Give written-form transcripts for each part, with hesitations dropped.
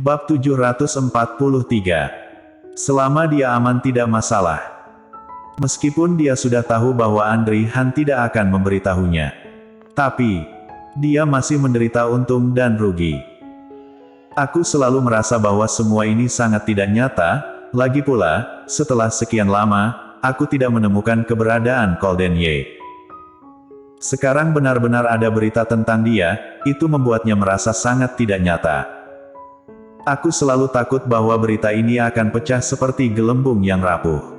Bab 743. Selama dia aman tidak masalah. Meskipun dia sudah tahu bahwa Andri Han tidak akan memberitahunya. Tapi, dia masih menderita untung dan rugi. Aku selalu merasa bahwa semua ini sangat tidak nyata, lagi pula, setelah sekian lama, aku tidak menemukan keberadaan Golden Ye. Sekarang benar-benar ada berita tentang dia, itu membuatnya merasa sangat tidak nyata. Aku selalu takut bahwa berita ini akan pecah seperti gelembung yang rapuh.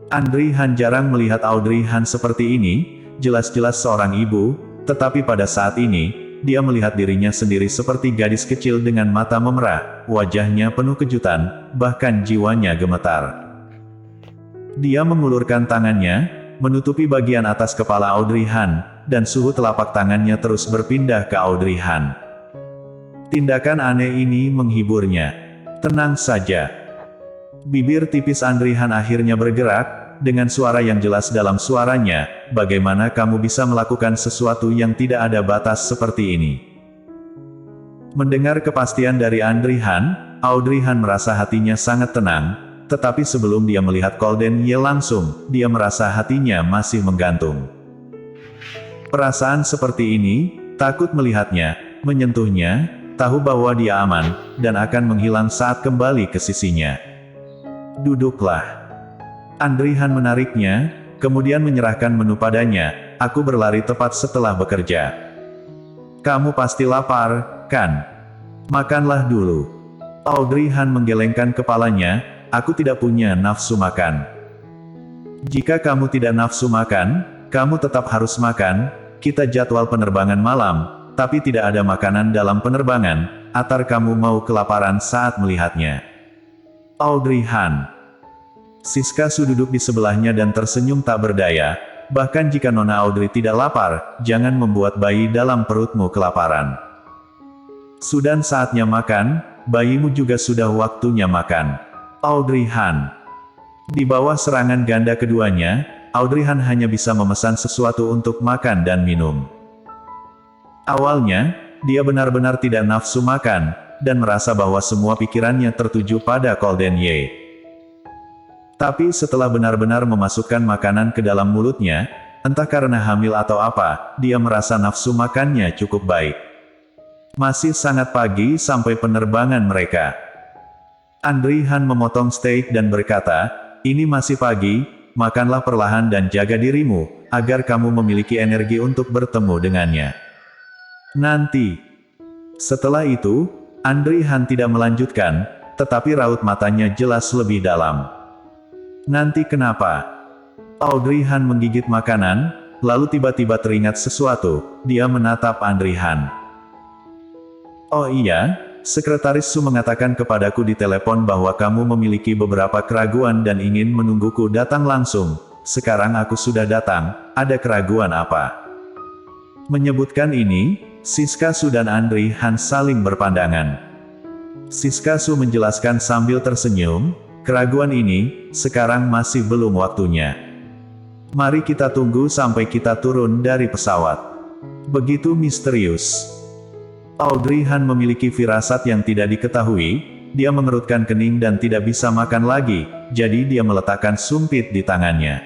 Andri Han jarang melihat Audrey Han seperti ini, jelas-jelas seorang ibu, tetapi pada saat ini, dia melihat dirinya sendiri seperti gadis kecil dengan mata memerah, wajahnya penuh kejutan, bahkan jiwanya gemetar. Dia mengulurkan tangannya, menutupi bagian atas kepala Audrey Han, dan suhu telapak tangannya terus berpindah ke Audrey Han. Tindakan aneh ini menghiburnya. Tenang saja. Bibir tipis Andri Han akhirnya bergerak, dengan suara yang jelas dalam suaranya, bagaimana kamu bisa melakukan sesuatu yang tidak ada batas seperti ini? Mendengar kepastian dari Andri Han, Audrey Han merasa hatinya sangat tenang, tetapi sebelum dia melihat Golden Ye langsung, dia merasa hatinya masih menggantung. Perasaan seperti ini, takut melihatnya, menyentuhnya, tahu bahwa dia aman, dan akan menghilang saat kembali ke sisinya. Duduklah. Andri Han menariknya, kemudian menyerahkan menu padanya, aku berlari tepat setelah bekerja. Kamu pasti lapar, kan? Makanlah dulu. Audrey Han menggelengkan kepalanya, aku tidak punya nafsu makan. Jika kamu tidak nafsu makan, kamu tetap harus makan, kita jadwal penerbangan malam, tapi tidak ada makanan dalam penerbangan, atau kamu mau kelaparan saat melihatnya. Audrey Han. Siska Su duduk di sebelahnya dan tersenyum tak berdaya, bahkan jika Nona Audrey tidak lapar, jangan membuat bayi dalam perutmu kelaparan. Sudah saatnya makan, bayimu juga sudah waktunya makan. Audrey Han. Di bawah serangan ganda keduanya, Audrey Han hanya bisa memesan sesuatu untuk makan dan minum. Awalnya, dia benar-benar tidak nafsu makan, dan merasa bahwa semua pikirannya tertuju pada Golden Ye. Tapi setelah benar-benar memasukkan makanan ke dalam mulutnya, entah karena hamil atau apa, dia merasa nafsu makannya cukup baik. Masih sangat pagi sampai penerbangan mereka. Andri Han memotong steak dan berkata, ini masih pagi, makanlah perlahan dan jaga dirimu, agar kamu memiliki energi untuk bertemu dengannya. Nanti. Setelah itu, Andri Han tidak melanjutkan, tetapi raut matanya jelas lebih dalam. Nanti kenapa? Audrey Han menggigit makanan, lalu tiba-tiba teringat sesuatu, dia menatap Andri Han. Oh iya, Sekretaris Su mengatakan kepadaku di telepon bahwa kamu memiliki beberapa keraguan dan ingin menungguku datang langsung. Sekarang aku sudah datang, ada keraguan apa? Menyebutkan ini, Siska Su dan Andri Han saling berpandangan. Siska Su menjelaskan sambil tersenyum, keraguan ini, sekarang masih belum waktunya. Mari kita tunggu sampai kita turun dari pesawat. Begitu misterius. Audrey Han memiliki firasat yang tidak diketahui, dia mengerutkan kening dan tidak bisa makan lagi, jadi dia meletakkan sumpit di tangannya.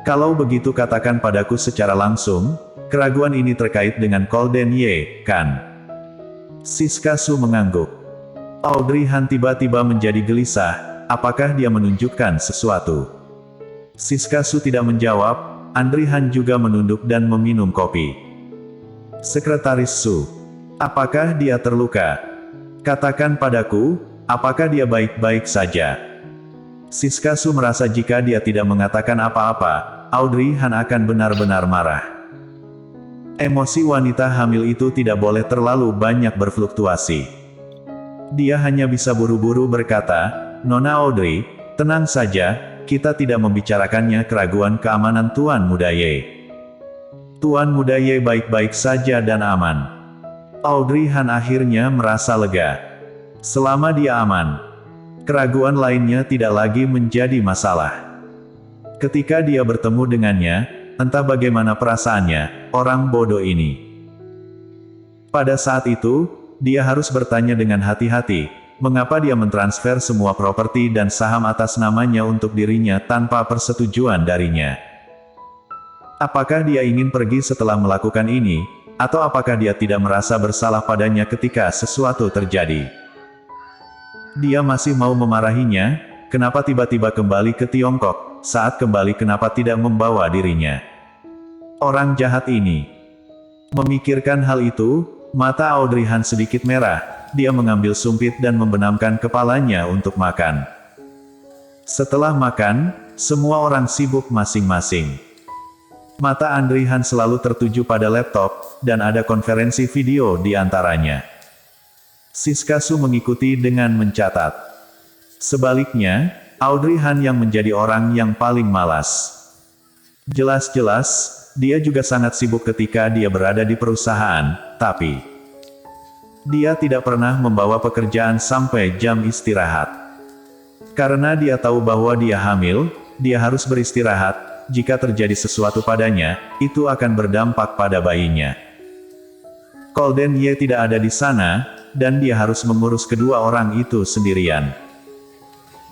Kalau begitu katakan padaku secara langsung, keraguan ini terkait dengan Golden Ye, kan? Siska Su mengangguk. Audrey Han tiba-tiba menjadi gelisah, apakah dia menunjukkan sesuatu? Siska Su tidak menjawab, Andri Han juga menunduk dan meminum kopi. Sekretaris Su, apakah dia terluka? Katakan padaku, apakah dia baik-baik saja? Siska Su merasa jika dia tidak mengatakan apa-apa, Audrey Han akan benar-benar marah. Emosi wanita hamil itu tidak boleh terlalu banyak berfluktuasi. Dia hanya bisa buru-buru berkata, Nona Audrey, tenang saja, kita tidak membicarakannya keraguan keamanan Tuan Muda Ye. Tuan Muda Ye baik-baik saja dan aman. Audrey Han akhirnya merasa lega. Selama dia aman, keraguan lainnya tidak lagi menjadi masalah. Ketika dia bertemu dengannya, entah bagaimana perasaannya, orang bodoh ini. Pada saat itu, dia harus bertanya dengan hati-hati, mengapa dia mentransfer semua properti dan saham atas namanya untuk dirinya tanpa persetujuan darinya. Apakah dia ingin pergi setelah melakukan ini, atau apakah dia tidak merasa bersalah padanya ketika sesuatu terjadi? Dia masih mau memarahinya, kenapa tiba-tiba kembali ke Tiongkok, saat kembali kenapa tidak membawa dirinya? Orang jahat ini. Memikirkan hal itu, mata Audrey Han sedikit merah, dia mengambil sumpit dan membenamkan kepalanya untuk makan. Setelah makan, semua orang sibuk masing-masing. Mata Audrey Han selalu tertuju pada laptop, dan ada konferensi video di antaranya. Siska Su mengikuti dengan mencatat. Sebaliknya, Audrey Han yang menjadi orang yang paling malas. Jelas-jelas, dia juga sangat sibuk ketika dia berada di perusahaan, tapi dia tidak pernah membawa pekerjaan sampai jam istirahat. Karena dia tahu bahwa dia hamil, dia harus beristirahat, jika terjadi sesuatu padanya, itu akan berdampak pada bayinya. Golden Ye tidak ada di sana, dan dia harus mengurus kedua orang itu sendirian.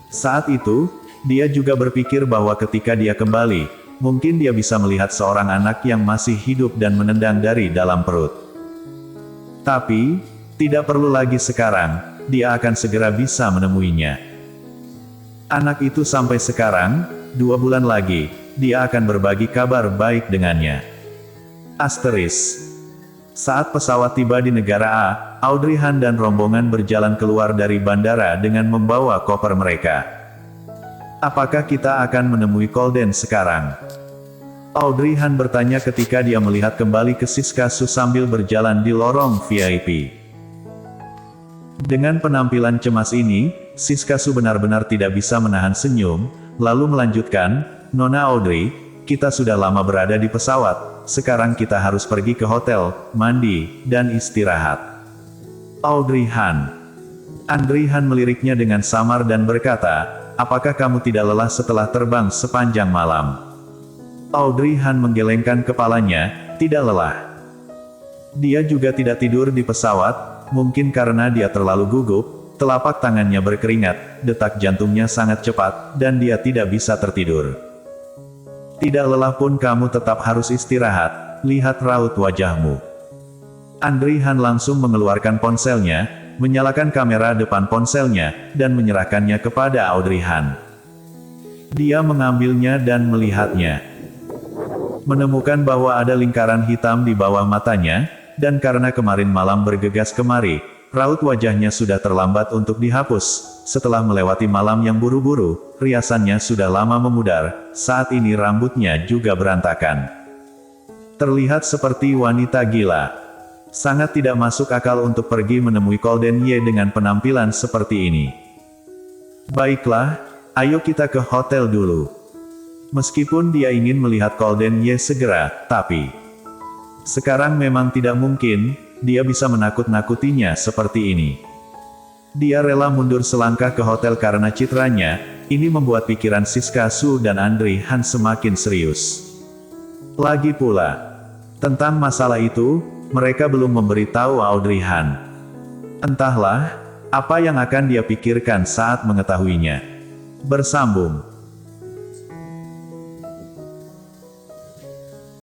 Saat itu, dia juga berpikir bahwa ketika dia kembali, mungkin dia bisa melihat seorang anak yang masih hidup dan menendang dari dalam perut. Tapi, tidak perlu lagi sekarang, dia akan segera bisa menemuinya. Anak itu sampai sekarang, 2 bulan lagi, dia akan berbagi kabar baik dengannya. Asteris. Saat pesawat tiba di negara A, Audrey Han dan rombongan berjalan keluar dari bandara dengan membawa koper mereka. Apakah kita akan menemui Golden sekarang? Audrey Han bertanya ketika dia melihat kembali ke Siska Su sambil berjalan di lorong VIP. Dengan penampilan cemas ini, Siska Su benar-benar tidak bisa menahan senyum, lalu melanjutkan, "Nona Audrey, kita sudah lama berada di pesawat. Sekarang kita harus pergi ke hotel, mandi, dan istirahat." Audrey Han. Audrey Han meliriknya dengan samar dan berkata, "Apakah kamu tidak lelah setelah terbang sepanjang malam?" Audrey Han menggelengkan kepalanya, tidak lelah. Dia juga tidak tidur di pesawat, mungkin karena dia terlalu gugup, telapak tangannya berkeringat, detak jantungnya sangat cepat, dan dia tidak bisa tertidur. "Tidak lelah pun kamu tetap harus istirahat, lihat raut wajahmu." Audrey Han langsung mengeluarkan ponselnya, menyalakan kamera depan ponselnya, dan menyerahkannya kepada Audrey Han. Dia mengambilnya dan melihatnya. Menemukan bahwa ada lingkaran hitam di bawah matanya, dan karena kemarin malam bergegas kemari, raut wajahnya sudah terlambat untuk dihapus. Setelah melewati malam yang buru-buru, riasannya sudah lama memudar, saat ini rambutnya juga berantakan. Terlihat seperti wanita gila. Sangat tidak masuk akal untuk pergi menemui Golden Ye dengan penampilan seperti ini. "Baiklah, ayo kita ke hotel dulu." Meskipun dia ingin melihat Golden Ye segera, tapi sekarang memang tidak mungkin, dia bisa menakut-nakutinya seperti ini. Dia rela mundur selangkah ke hotel karena citranya, ini membuat pikiran Siska Su dan Audrey Han semakin serius. Lagi pula, tentang masalah itu, mereka belum memberitahu Audrey Han. Entahlah, apa yang akan dia pikirkan saat mengetahuinya. Bersambung.